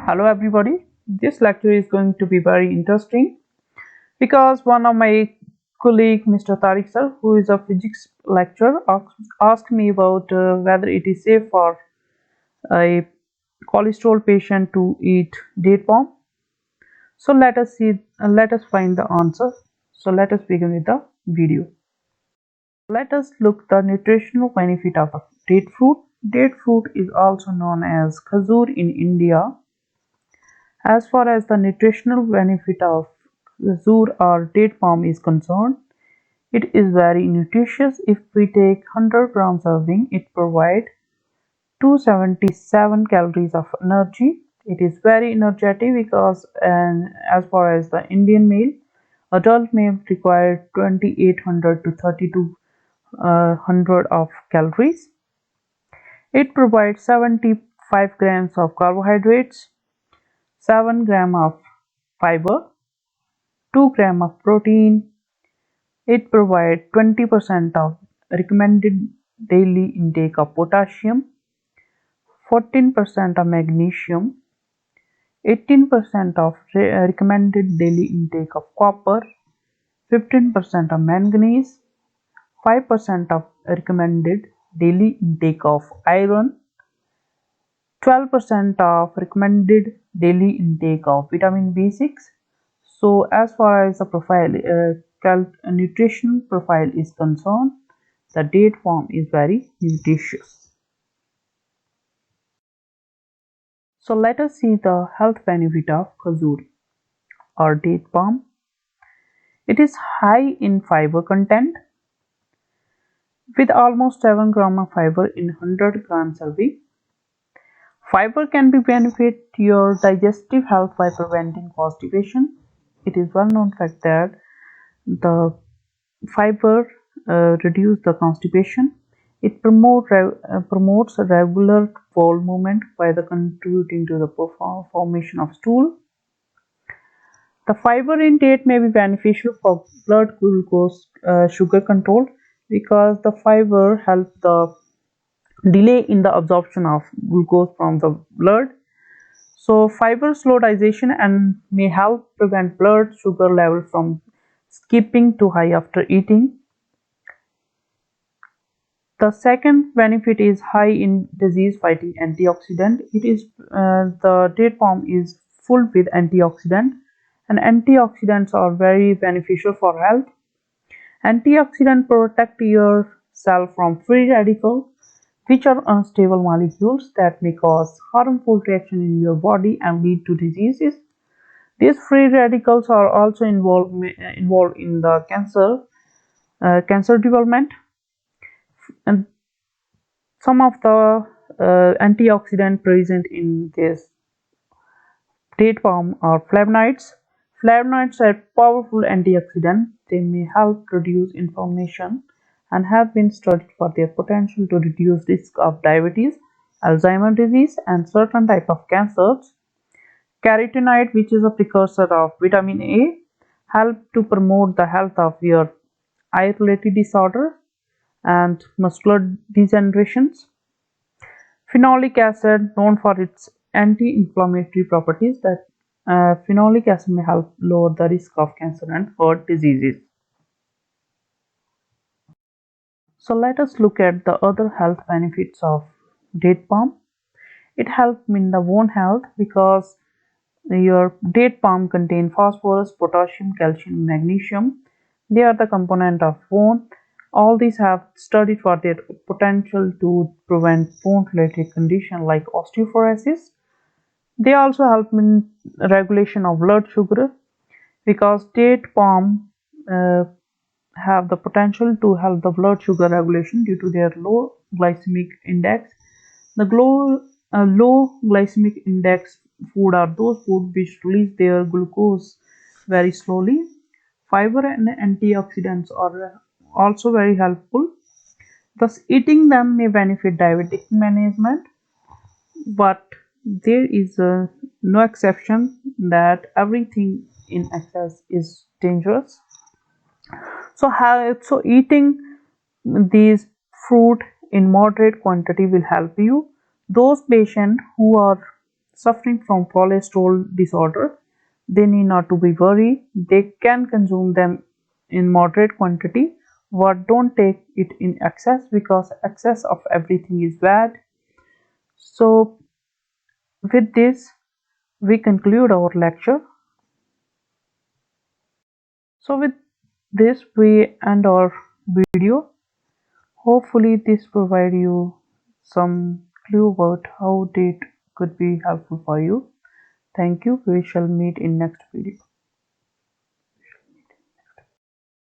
Hello everybody. This lecture is going to be very interesting because one of my colleague Mr. Tariq sir, who is a physics lecturer, asked me about whether it is safe for a cholesterol patient to eat date palm. So let us find the answer. So let us begin with the video. Let us look the nutritional benefit of the date fruit. Date fruit is also known as khazur in India. As far as the nutritional benefit of zur or date palm is concerned, it is very nutritious. If we take 100 gram serving, it provides 277 calories of energy. It is very energetic because as far as the Indian male, adult male require 2800 to 3200 of calories. It provides 75 grams of carbohydrates, 7 gram of fiber, 2 gram of protein. It provides 20% of recommended daily intake of potassium, 14% of magnesium, 18% of recommended daily intake of copper, 15% of manganese, 5% of recommended daily intake of iron, 12% of recommended daily intake of vitamin B6. So as far as the nutrition profile is concerned, the date palm is very nutritious. So let us see the health benefit of khazur or date palm. It is high in fiber content with almost 7 gram of fiber in 100 gram serving. Fiber can be benefit your digestive health by preventing constipation. It is well known fact that the fiber reduce the constipation. It promotes a regular bowel movement by contributing to the formation of stool. The fiber in date may be beneficial for blood glucose sugar control because the fiber helps the delay in the absorption of glucose from the blood. So fiber slow digestion and may help prevent blood sugar level from skipping too high after eating. The second benefit is high in disease fighting antioxidant. The date palm is full with antioxidant, and antioxidants are very beneficial for health. Antioxidants protect your cell from free radicals, which are unstable molecules that may cause harmful reaction in your body and lead to diseases. These free radicals are also involved in the cancer development, and some of the antioxidants present in this date palm are flavonoids. Flavonoids are powerful antioxidants. They may help reduce inflammation and have been studied for their potential to reduce risk of diabetes, Alzheimer's disease, and certain type of cancers. Carotenoid, which is a precursor of vitamin A, help to promote the health of your eye-related disorder and muscular degenerations. Phenolic acid, known for its anti-inflammatory properties, that phenolic acid may help lower the risk of cancer and heart diseases. So let us look at the other health benefits of date palm. It helps in the bone health because your date palm contain phosphorus, potassium, calcium, magnesium. They are the component of bone. All these have studied for their potential to prevent bone related conditions like osteoporosis. They also help in regulation of blood sugar because date palm have the potential to help the blood sugar regulation due to their low glycemic index. Low glycemic index food are those food which release their glucose very slowly. Fiber and antioxidants are also very helpful. Thus, eating them may benefit diabetic management, but there is no exception that everything in excess is dangerous. So eating these fruit in moderate quantity will help you. Those patients who are suffering from cholesterol disorder, they need not to be worried. They can consume them in moderate quantity, but don't take it in excess because excess of everything is bad. So with this, we conclude our lecture. So with this, we end our video. Hopefully this provide you some clue about how date could be helpful for you. Thank you. We shall meet in next video.